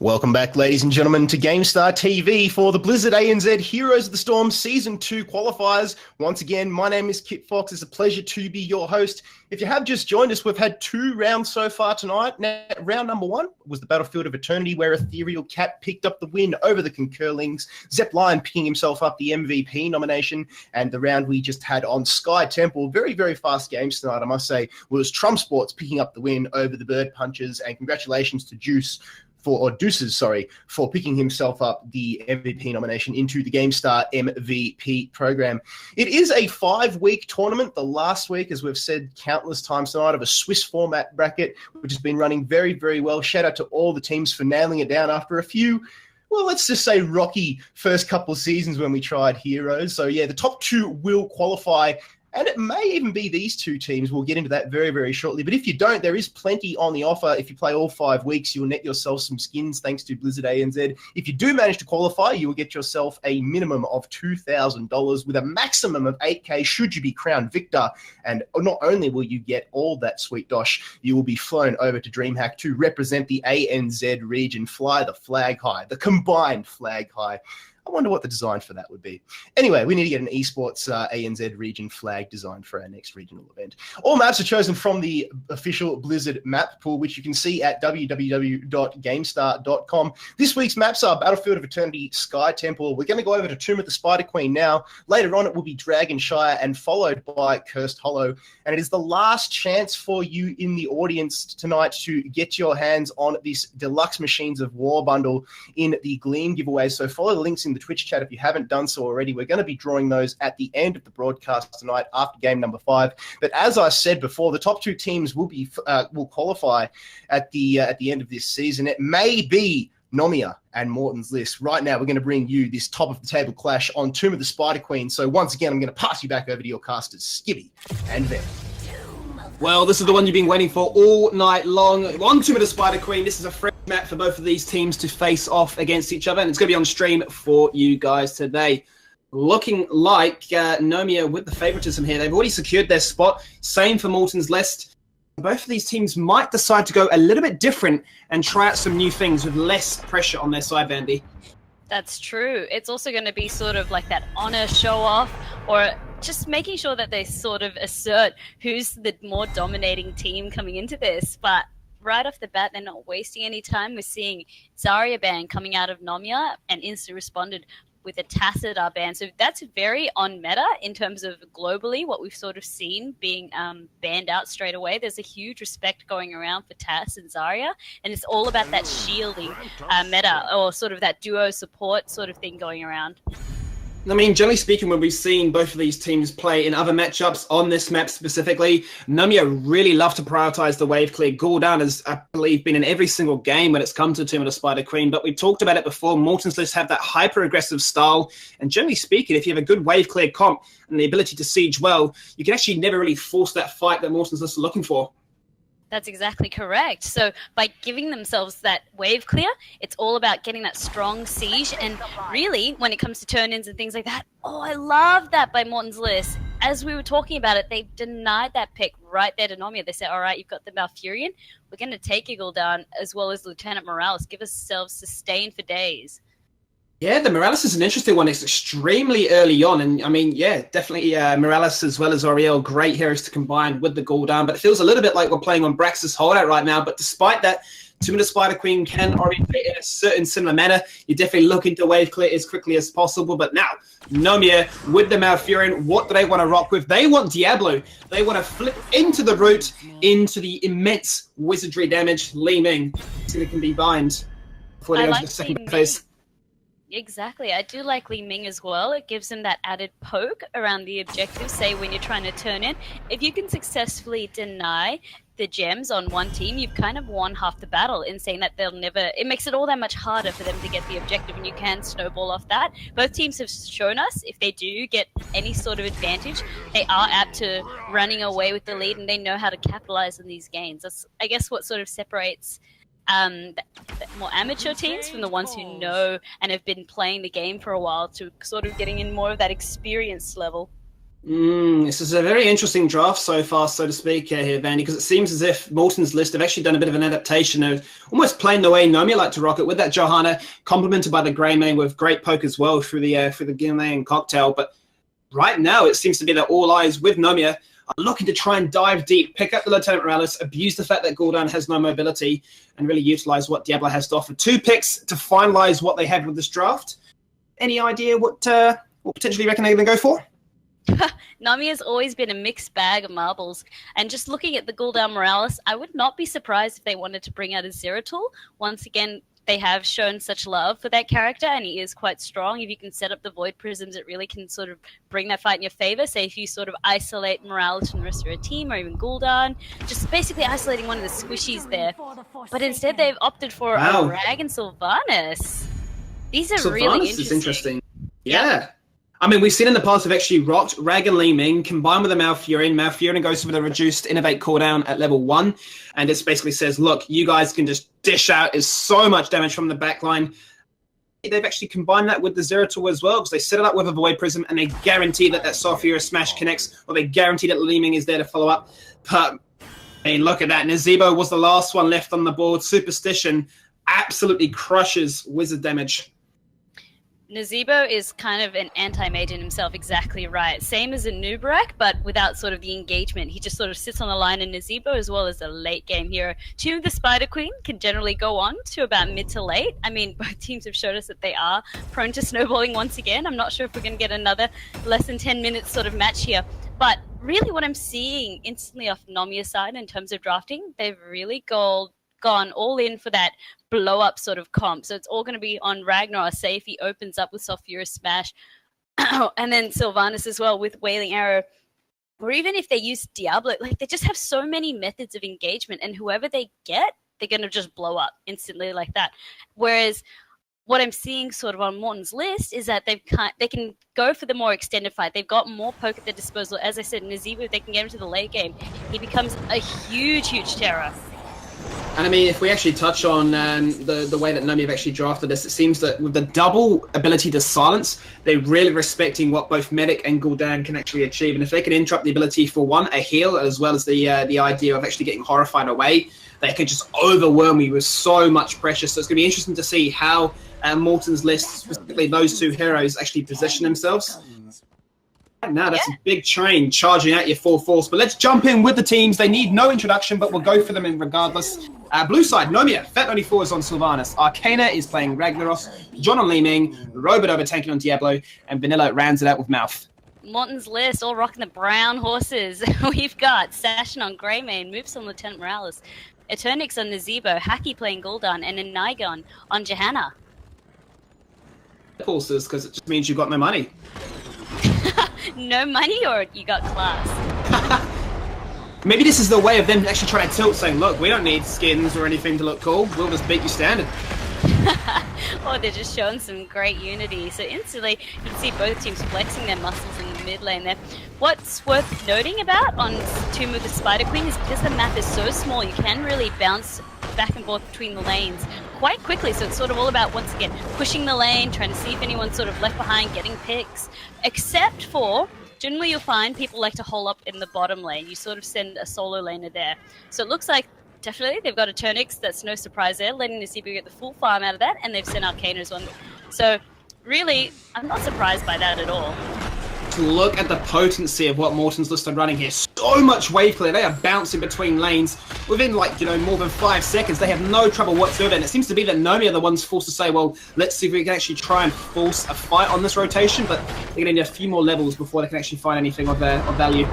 Welcome back, ladies and gentlemen, to GameStar TV for the Blizzard ANZ Heroes of the Storm Season 2 qualifiers. Once again, my name is Kit Fox. It's a pleasure to be your host. If you have just joined us, we've had 2 rounds so far tonight. Now, round number 1 was the Battlefield of Eternity, where Ethereal Cat picked up the win over the Concurlings, Zep Lion picking himself up the MVP nomination, and the round we just had on Sky Temple, very, very fast games tonight, I must say, was Trump Sports picking up the win over the Bird Punchers, and congratulations to Deuces, for picking himself up the MVP nomination into the GameStar MVP program. It is a 5-week tournament, the last week, as we've said countless times tonight, of a Swiss format bracket, which has been running very, very well. Shout out to all the teams for nailing it down after a few, well, let's just say rocky first couple of seasons when we tried Heroes. So yeah, the top 2 will qualify. And it may even be these 2 teams. We'll get into that very, very shortly. But if you don't, there is plenty on the offer. If you play all 5 weeks, you'll net yourself some skins thanks to Blizzard ANZ. If you do manage to qualify, you will get yourself a minimum of $2,000 with a maximum of 8K should you be crowned victor. And not only will you get all that sweet dosh, you will be flown over to DreamHack to represent the ANZ region, fly the flag high, the combined flag high. I wonder what the design for that would be. Anyway, we need to get an esports ANZ region flag designed for our next regional event. All maps are chosen from the official Blizzard map pool, which you can see at www.gamestar.com. This week's maps are Battlefield of Eternity, Sky Temple. We're going to go over to Tomb of the Spider Queen now. Later on, it will be Dragon Shire and followed by Cursed Hollow. And it is the last chance for you in the audience tonight to get your hands on this Deluxe Machines of War bundle in the Gleam giveaway. So follow the links in the Twitch chat if you haven't done so already. We're going to be drawing those at the end of the broadcast tonight after game number 5. But as I said before, the top 2 teams will qualify at the end of this season. It may be Nomia and Morton's list. Right now, we're going to bring you this top of the table clash on Tomb of the Spider Queen. So once again, I'm going to pass you back over to your casters, Skibby and Vem. Well, this is the one you've been waiting for all night long. On Tomb of the Spider Queen, this is a fresh map for both of these teams to face off against each other, and it's going to be on stream for you guys today. Looking like Nomia with the favoritism here. They've already secured their spot. Same for Morton's list. Both of these teams might decide to go a little bit different and try out some new things with less pressure on their side, Vandy. That's true. It's also going to be sort of like that honor show-off, or just making sure that they sort of assert who's the more dominating team coming into this. But right off the bat, they're not wasting any time. We're seeing Zarya ban coming out of Nomia and instantly responded with a tacit ban. So that's very on meta in terms of globally what we've sort of seen being banned out straight away. There's a huge respect going around for Tass and Zarya, and it's all about that shielding meta, or sort of that duo support sort of thing going around. I mean, generally speaking, when we've seen both of these teams play in other matchups on this map specifically, Nomia really love to prioritize the wave clear. Gul'dan has, I believe, been in every single game when it's come to Tomb of the Spider Queen, but we've talked about it before. Morton's lists have that hyper-aggressive style, and generally speaking, if you have a good wave clear comp and the ability to siege well, you can actually never really force that fight that Morton's lists are looking for. That's exactly correct. So by giving themselves that wave clear, it's all about getting that strong siege. And really, when it comes to turn-ins and things like that, I love that by Morton's list. As we were talking about it, they denied that pick right there to Nomia. They said, all right, you've got the Malfurion. We're going to take Eagle down as well as Lieutenant Morales. Give ourselves sustain for days. Yeah, the Morales is an interesting one. It's extremely early on. And I mean, yeah, definitely Morales as well as Oriel, great heroes to combine with the Gul'dan. But it feels a little bit like we're playing on Brax's holdout right now. But despite that, Tomb of the Spider Queen can orientate in a certain similar manner. You're definitely looking to wave clear as quickly as possible. But now, Nomia with the Malfurion, what do they want to rock with? They want Diablo. They want to flip into the root, into the immense wizardry damage. Li Ming so they can be bind before they go to the second phase. Exactly. I do like Li Ming as well. It gives them that added poke around the objective, say when you're trying to turn in. If you can successfully deny the gems on one team, you've kind of won half the battle in saying that they'll never... It makes it all that much harder for them to get the objective, and you can snowball off that. Both teams have shown us if they do get any sort of advantage, they are apt to running away with the lead, and they know how to capitalize on these gains. That's, I guess, what sort of separates more amateur teams from the ones who know and have been playing the game for a while to sort of getting in more of that experience level. This is a very interesting draft so far, so to speak, here, Vandy, because it seems as if Morton's list have actually done a bit of an adaptation of almost playing the way Nomia like to rock it, with that Johanna, complemented by the Greymane with great poke as well through the Gimlane cocktail. But right now, it seems to be that all eyes with Nomia are looking to try and dive deep, pick up the Lieutenant Morales, abuse the fact that Gul'dan has no mobility, and really utilize what Diablo has to offer. 2 picks to finalize what they have with this draft. Any idea what potentially you reckon they're going to go for? Namia's always been a mixed bag of marbles. And just looking at the Gul'dan Morales, I would not be surprised if they wanted to bring out a Zeratul. Once again, they have shown such love for that character, and he is quite strong. If you can set up the Void Prisms, it really can sort of bring that fight in your favor. Say if you sort of isolate Morales from the rest of your team, or even Gul'dan, just basically isolating one of the squishies there. But instead, they've opted for a Rag and Sylvanas. These are really interesting. Is interesting. Yeah. I mean, we've seen in the past they've actually rocked Rag and Li Ming combined with the Malfurion. Malfurion goes with a reduced Innovate cooldown at level 1. And it basically says, look, you guys can just dish out is so much damage from the backline. They've actually combined that with the Zeratul as well, because they set it up with a Void Prism and they guarantee that Sulfura Smash connects, or they guarantee that Li Ming is there to follow up. But, I mean, look at that. Nazeebo was the last one left on the board. Superstition absolutely crushes wizard damage. Nazeebo is kind of an anti-mage in himself, exactly right. Same as a Nubarak, but without sort of the engagement. He just sort of sits on the line in Nazeebo, as well as a late-game hero. Tomb of the Spider Queen can generally go on to about mid to late. I mean, both teams have showed us that they are prone to snowballing once again. I'm not sure if we're going to get another less than 10 minutes sort of match here. But really what I'm seeing instantly off Nomia's side in terms of drafting, they've really gone all in for that blow up sort of comp. So it's all going to be on Ragnar, say if he opens up with Sulfura Smash, and then Sylvanas as well with Wailing Arrow, or even if they use Diablo. Like, they just have so many methods of engagement, and whoever they get, they're going to just blow up instantly like that. Whereas what I'm seeing sort of on Morton's list is that they can go for the more extended fight. They've got more poke at their disposal. As I said, Nazeebo, if they can get him to the late game, he becomes a huge terror. And I mean, if we actually touch on the way that Nomia have actually drafted this, it seems that with the double ability to silence, they're really respecting what both Medic and Gul'dan can actually achieve. And if they can interrupt the ability for one, a heal, as well as the idea of actually getting Horrified away, they can just overwhelm you with so much pressure. So it's going to be interesting to see how Morton's list, specifically those 2 heroes, actually position themselves. Now that's a big train charging at your full force. But let's jump in with the teams. They need no introduction, but we'll go for them in regardless. Blue side, Nomia. Fat94 is on Sylvanas. Arcana is playing Ragnaros. John on Li Ming. Robert overtaking on Diablo. And Vanilla rounds it out with Mouth. Morton's list, all rocking the brown horses. We've got Sashin on Greymane, Moves on Lieutenant Morales, Eternix on Nazeebo, Haki playing Gul'dan, and then Nigon on Johanna. Pulses, because it just means you've got no money. No money, or you got class? Maybe this is the way of them actually trying to tilt, saying, look, we don't need skins or anything to look cool. We'll just beat you standard. Or they're just showing some great unity. So instantly, you can see both teams flexing their muscles in the mid lane there. What's worth noting about on Tomb of the Spider Queen is because the map is so small, you can really bounce back and forth between the lanes quite quickly. So it's sort of all about, once again, pushing the lane, trying to see if anyone's sort of left behind, getting picks. Except for, generally you'll find people like to hole up in the bottom lane. You sort of send a solo laner there. So it looks like definitely they've got a Eternix, that's no surprise there, letting Nazeebo get the full farm out of that, and they've sent Arcana as well. So really, I'm not surprised by that at all. Look at the potency of what Morton's list are running here. So much wave clear. They are bouncing between lanes within, like, more than 5 seconds. They have no trouble whatsoever. And it seems to be that Nomia are the ones forced to say, well, let's see if we can actually try and force a fight on this rotation. But they're going to need a few more levels before they can actually find anything of value.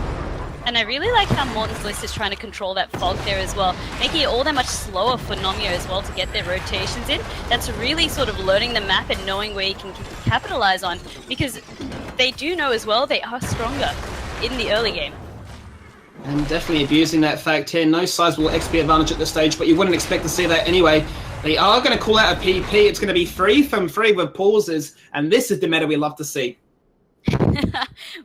And I really like how Morton's list is trying to control that fog there as well, making it all that much slower for Nomia as well to get their rotations in. That's really sort of learning the map and knowing where you can capitalize on, because they do know as well they are stronger in the early game. And definitely abusing that fact here. No sizable XP advantage at this stage, but you wouldn't expect to see that anyway. They are going to call out a PP. It's going to be 3 from 3 with pauses, and this is the meta we love to see.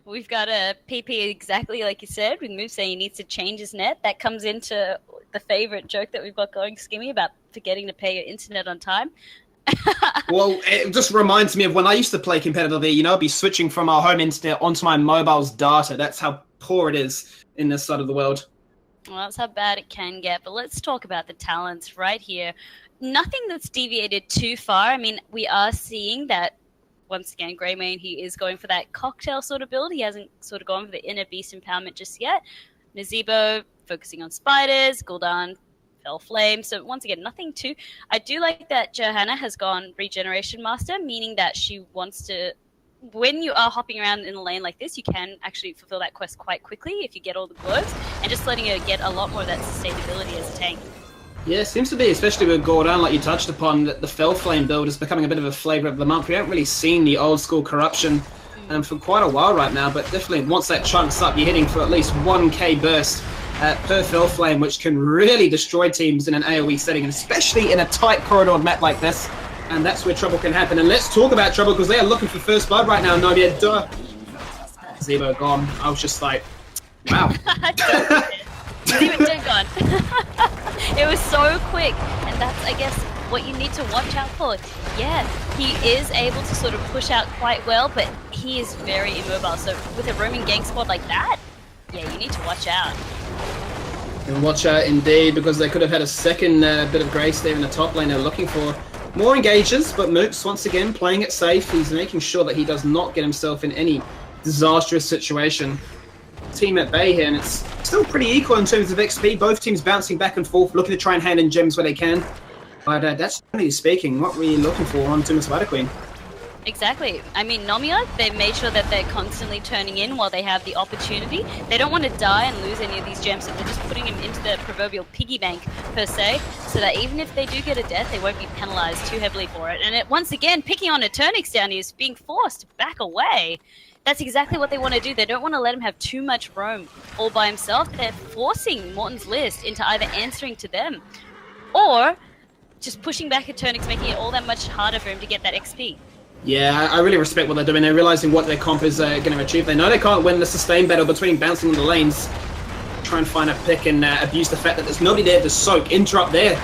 We've got a PP exactly like you said, with Move saying he needs to change his net. That comes into the favorite joke that we've got going, Skimmy, about forgetting to pay your internet on time. Well, it just reminds me of when I used to play competitively. You know, I'd be switching from our home internet onto my mobile's data. That's how poor it is in this side of the world. Well, that's how bad it can get. But let's talk about the talents right here. Nothing that's deviated too far. I mean, we are seeing that, once again, Greymane, he is going for that cocktail sort of build. He hasn't sort of gone for the inner beast empowerment just yet. Nazebo focusing on spiders, Gul'dan, Fell Flame. So once again, nothing too... I do like that Johanna has gone Regeneration Master, meaning that she wants to... When you are hopping around in a lane like this, you can actually fulfill that quest quite quickly if you get all the globes, and just letting her get a lot more of that sustainability as a tank. Yeah, it seems to be, especially with Gul'dan, like you touched upon, that the Fell Flame build is becoming a bit of a flavour of the month. We haven't really seen the old school corruption for quite a while right now, but definitely once that chunks up, you're hitting for at least 1k burst per Fell Flame, which can really destroy teams in an AoE setting, and especially in a tight corridored map like this. And that's where trouble can happen. And let's talk about trouble, because they are looking for first blood right now, Nomia. Zebo gone. I was just like, wow. Zebo gone. It was so quick. And that's, I guess, what you need to watch out for. Yeah, he is able to sort of push out quite well, but he is very immobile. So with a roaming gank squad like that, yeah, you need to watch out. And watch out indeed, because they could have had a second bit of grace there in the top lane they're looking for. More engages, but Mooks, once again, playing it safe. He's making sure that he does not get himself in any disastrous situation. Team at bay here, and it's still pretty equal in terms of XP. Both teams bouncing back and forth, looking to try and hand in gems where they can. But that's generally speaking what we're looking for on Team Spider Queen. Exactly. I mean, Nomia, they've made sure that they're constantly turning in while they have the opportunity. They don't want to die and lose any of these gems, so they're just putting them into the proverbial piggy bank, per se, so that even if they do get a death, they won't be penalized too heavily for it. And it, once again, picking on Eternix down here is being forced to back away. That's exactly what they want to do. They don't want to let him have too much roam all by himself. They're forcing Morton's list into either answering to them or just pushing back Eternix, making it all that much harder for him to get that XP. Yeah, I really respect what they're doing. They're realizing what their comp is going to achieve. They know they can't win the sustained battle between bouncing in the lanes. Try and find a pick and abuse the fact that there's nobody there to soak, interrupt there,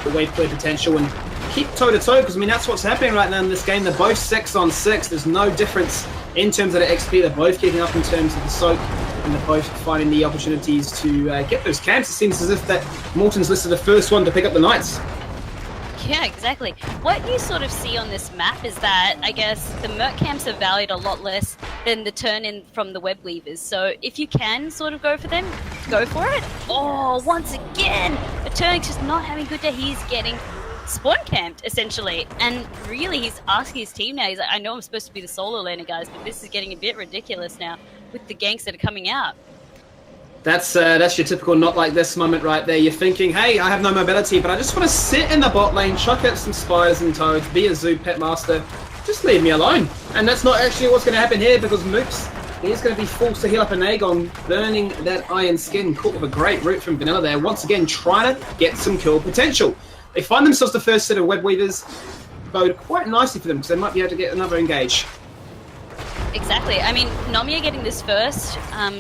the wave clear potential, and keep toe-to-toe, because I mean that's what's happening right now in this game. They're both 6-on-6. There's no difference in terms of the XP. They're both keeping up in terms of the soak, and they're both finding the opportunities to get those camps. It seems as if that Morton's listed the first one to pick up the Knights. Yeah, exactly. What you sort of see on this map is that, I guess, the Merc camps are valued a lot less than the turn-in from the Web Weavers. So if you can sort of go for them, go for it. Oh, once again, Eternix just not having a good day. He's getting spawn camped, essentially. And really, he's asking his team now. He's like, I know I'm supposed to be the solo laner, guys, but this is getting a bit ridiculous now with the ganks that are coming out. That's your typical not like this moment right there. You're thinking, hey, I have no mobility, but I just want to sit in the bot lane, chuck out some spiders and toads, be a zoo pet master. Just leave me alone. And that's not actually what's going to happen here, because Mooks is going to be forced to heal up an Aegon, burning that iron skin, caught with a great root from Vanilla there. Once again, trying to get some kill potential. They find themselves the first set of Web Weavers, bode quite nicely for them, because they might be able to get another engage. Exactly. I mean, Nomia getting this first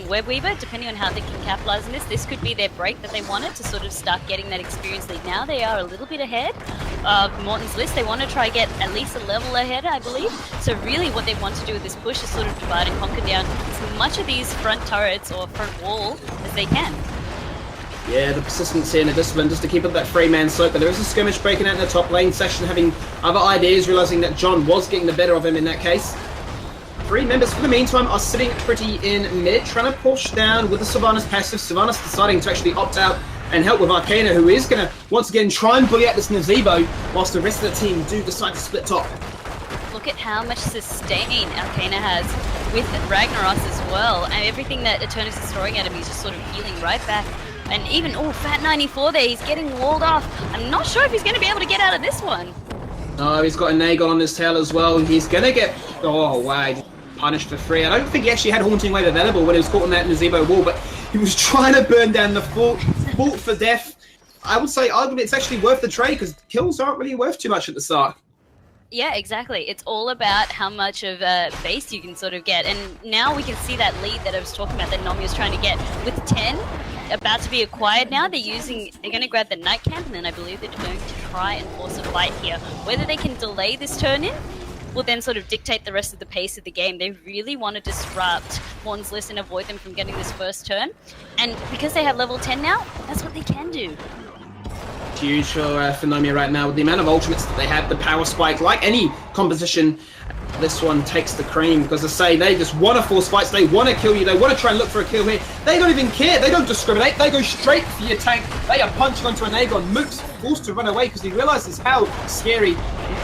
Web Weaver, depending on how they can capitalize on this could be their break that they wanted to sort of start getting that experience lead. Now they are a little bit ahead of Morton's list. They want to try get at least a level ahead, I believe. So really what they want to do with this push is sort of divide and conquer down as much of these front turrets or front wall as they can. Yeah, the persistency and the discipline just to keep up that three-man soak. But there is a skirmish breaking out in the top lane. Session having other ideas, realizing that John was getting the better of him in that case. Three members, for the meantime, are sitting pretty in mid, trying to push down with the Sylvanas passive. Sylvanas deciding to actually opt out and help with Arcana, who is going to, once again, try and bully out this Nazebo, whilst the rest of the team do decide to split top. Look at how much sustain Arcana has with Ragnaros as well. And everything that Eternix is throwing at him, he's just sort of healing right back. And even, Fat 94 there, he's getting walled off. I'm not sure if he's going to be able to get out of this one. Oh, he's got a Nagon on his tail as well. He's going to get, punished for free. I don't think he actually had Haunting Wave available when he was caught on that Nazebo wall, but he was trying to burn down the fort for death. I would say arguably it's actually worth the trade, because kills aren't really worth too much at the start. Yeah, exactly. It's all about how much of a base you can sort of get. And now we can see that lead that I was talking about that Nomia was trying to get with 10. about to be acquired now. They're going to grab the night camp, and then I believe they're going to try and force a fight here. Whether they can delay this turn in will then sort of dictate the rest of the pace of the game. They really want to disrupt Morton's list and avoid them from getting this first turn. And because they have level 10 now, that's what they can do. Huge for Nomia right now with the amount of ultimates that they have, the power spike. Like any composition, this one takes the cream because I say they just want to force fights, they want to kill you, they want to try and look for a kill here. They don't even care, they don't discriminate, they go straight for your tank. They are punching onto an Aegon. Mook's forced to run away because he realizes how scary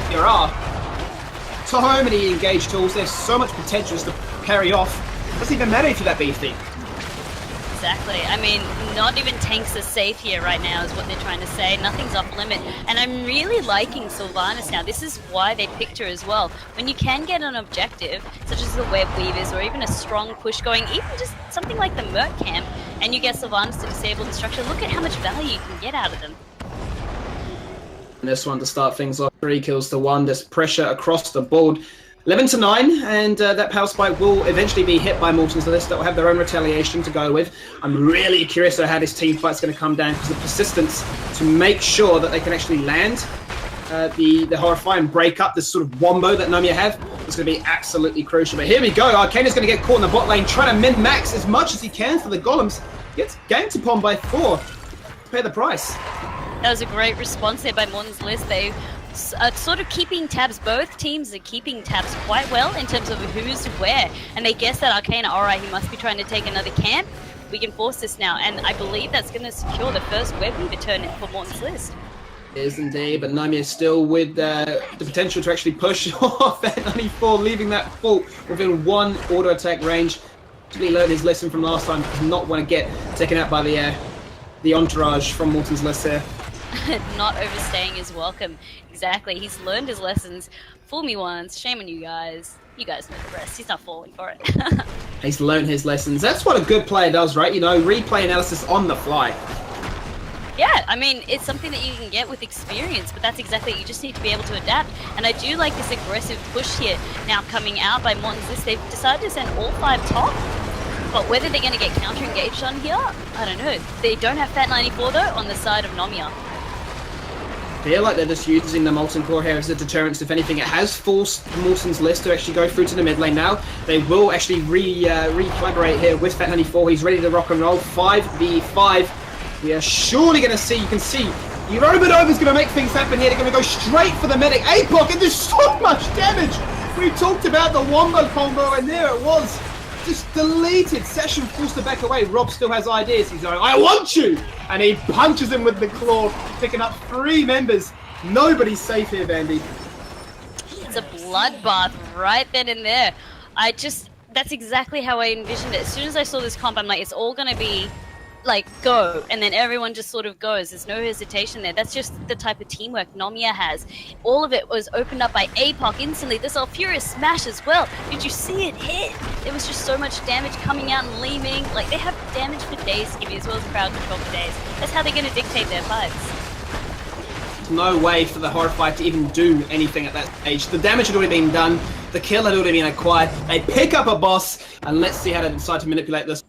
there are. So many engaged tools, there's so much potential to parry off. It doesn't even matter if you're that beefy. Exactly. I mean, not even tanks are safe here right now is what they're trying to say. Nothing's off limit. And I'm really liking Sylvanas now. This is why they picked her as well. When you can get an objective, such as the Web Weavers or even a strong push going, even just something like the Merc Camp, and you get Sylvanas to disable the structure, look at how much value you can get out of them. And this one to start things off, 3 kills to 1. There's pressure across the board. 11-9, and that power spike will eventually be hit by Morton's list. That will have their own retaliation to go with. I'm really curious how this team fight's going to come down because the persistence to make sure that they can actually land the Horrify and break up this sort of wombo that Nomia have is going to be absolutely crucial. But here we go. Arcana's going to get caught in the bot lane, trying to min-max as much as he can for the golems. Gets ganked upon by 4. Pay the price. That was a great response there by Morton's list. They are sort of keeping tabs. Both teams are keeping tabs quite well in terms of who's where. And they guess that Arcana, alright, he must be trying to take another camp. We can force this now. And I believe that's going to secure the first Web Weaver turn for Morton's list. It is indeed, but Nomia is still with the potential to actually push off that 94, leaving that full within 1 auto attack range. Actually learned his lesson from last time. Does not want to get taken out by the entourage from Morton's list there. Not overstaying his welcome. Exactly. He's learned his lessons. Fool me once. Shame on you guys. You guys know the rest. He's not falling for it. He's learned his lessons. That's what a good player does, right? You know, replay analysis on the fly. Yeah, I mean, it's something that you can get with experience, but that's exactly it. You just need to be able to adapt. And I do like this aggressive push here now coming out by Morton's list. They've decided to send all 5 top. But whether they're going to get counter-engaged on here, I don't know. They don't have Fat 94 though on the side of Nomia. I feel like they're just using the Molten Core here as a deterrent. If anything, it has forced Morton's list to actually go through to the mid lane now. They will actually re-collaborate here with Fat 94. He's ready to rock and roll. 5v5. We are surely going to see, you can see, Eurobonova's going to make things happen here. They're going to go straight for the medic. APOC, and there's so much damage. We talked about the Wombo combo, and there it was. Just deleted. Session forced to back away. Rob still has ideas. He's going, I want you! And he punches him with the claw, picking up 3 members. Nobody's safe here, Vandy. It's a bloodbath right then and there. That's exactly how I envisioned it. As soon as I saw this comp, I'm like, it's all going to be like go, and then everyone just sort of goes. There's no hesitation there. That's just the type of teamwork Nomia has. All of it was opened up by APOC instantly. This Furious smash as well. Did you see it hit? There was just so much damage coming out and leaving. Like, they have damage for days, Skibby, as well as crowd control for days. That's how they're going to dictate their fights. No way for the Horrify to even do anything at that stage. The damage had already been done. The kill had already been acquired. They pick up a boss, and let's see how they decide to manipulate this.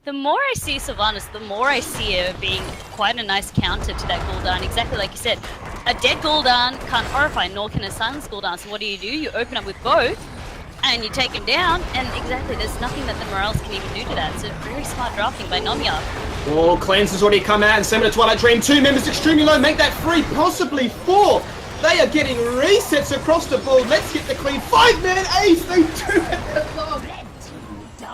The more I see Sylvanas, the more I see her being quite a nice counter to that Gul'dan. Exactly like you said, a dead Gul'dan can't horrify, nor can a silenced Gul'dan. So what do? You open up with both, and you take him down, and exactly, there's nothing that the Morales can even do to that. So very smart drafting by Nomia. Oh, Cleanse has already come out, and similar to Twilight Dream, 2 members extremely low, make that 3, possibly 4. They are getting resets across the board. Let's get the clean 5-man ace. They do it alone.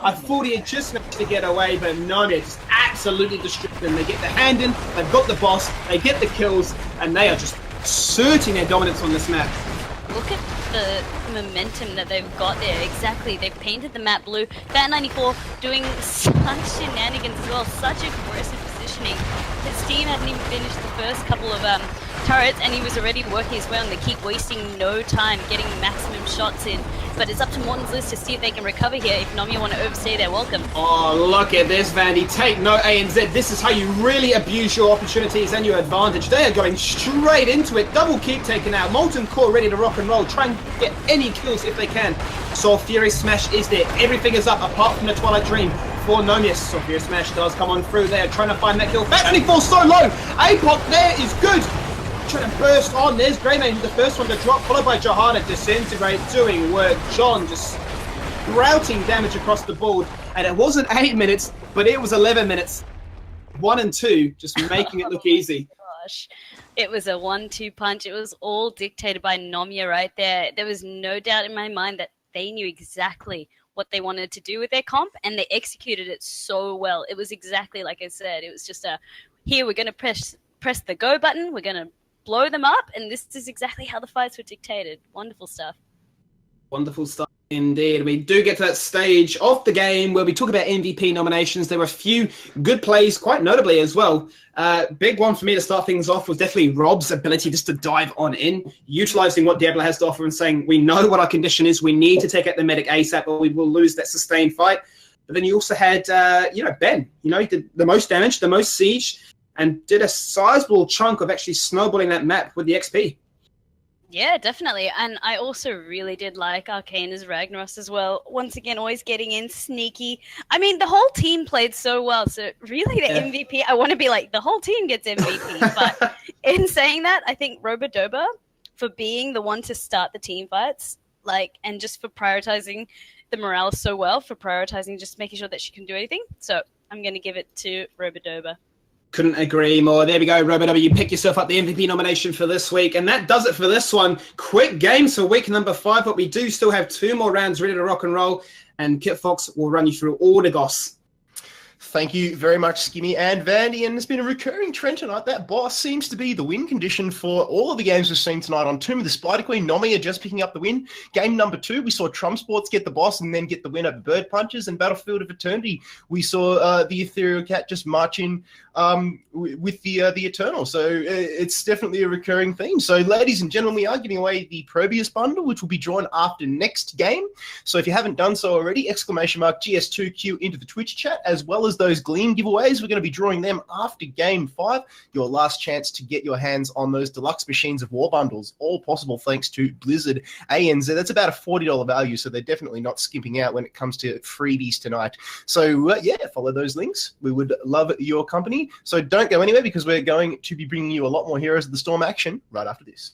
I thought he had just managed to get away, but Nomia just absolutely destroyed them. They get the hand in, they've got the boss, they get the kills, and they are just asserting their dominance on this map. Look at the momentum that they've got there. Exactly, they've painted the map blue. Fat 94 doing such shenanigans as well, such aggressive positioning. His team hadn't even finished the first couple of turrets, and he was already working his way on. They keep wasting no time getting maximum shots in. But it's up to Morton's list to see if they can recover here if Nomia want to overstay their welcome. Oh, look at this, Vandy. Take no ANZ. This is how you really abuse your opportunities and your advantage. They are going straight into it. Double keep taken out. Molten Core ready to rock and roll. Try and get any kills if they can. Soul Fury Smash is there. Everything is up apart from the Twilight Dream. for Nomia. Sophia Smash does come on through there, trying to find that kill. That only falls so low. Apok there is good. Trying to burst on. There's Greymane, the first one to drop, followed by Johanna. Disintegrate, doing work. John just routing damage across the board. And it wasn't 8 minutes, but it was 11 minutes. 1 and 2, just making it look easy. Gosh. It was a 1-2 punch. It was all dictated by Nomia right there. There was no doubt in my mind that they knew exactly what they wanted to do with their comp, and they executed it so well. It was exactly like I said. It was just here, we're going to press the go button. We're going to blow them up, and this is exactly how the fights were dictated. Wonderful stuff. Wonderful stuff indeed. We do get to that stage of the game where we talk about MVP nominations. There were a few good plays, quite notably as well. Big one for me to start things off was definitely Rob's ability just to dive on in, utilizing what Diablo has to offer and saying, we know what our condition is. We need to take out the medic ASAP or we will lose that sustained fight. But then you also had, Ben. He did the most damage, the most siege, and did a sizable chunk of actually snowballing that map with the XP. Yeah, definitely. And I also really did like Arcane's Ragnaros as well. Once again, always getting in sneaky. I mean, the whole team played so well. So really the MVP, I want to be like, the whole team gets MVP. But in saying that, I think Robodoba, for being the one to start the team fights, and just for prioritizing the morale so well, for prioritizing just making sure that she can do anything. So I'm going to give it to Robodoba. Couldn't agree more. There we go, Robodoba. You pick yourself up the MVP nomination for this week. And that does it for this one. Quick games for week number 5, but we do still have 2 more rounds ready to rock and roll. And Kit Fox will run you through all the goss. Thank you very much, Skimmy and Vandy. And it's been a recurring trend tonight. That boss seems to be the win condition for all of the games we've seen tonight. On Tomb of the Spider Queen, Nomia just picking up the win. Game number 2, we saw Trump Sports get the boss and then get the win over Bird Punches. And Battlefield of Eternity, we saw the Ethereal Cat just march in with the Eternal. So it's definitely a recurring theme. So, ladies and gentlemen, we are giving away the Probius bundle, which will be drawn after next game. So if you haven't done so already, !Gs2Q into the Twitch chat, as well as those Gleam giveaways. We're going to be drawing them after Game 5. Your last chance to get your hands on those deluxe Machines of War bundles, all possible thanks to Blizzard ANZ. That's about a $40 value, so they're definitely not skimping out when it comes to freebies tonight. So, follow those links. We would love your company. So don't go anywhere because we're going to be bringing you a lot more Heroes of the Storm action right after this.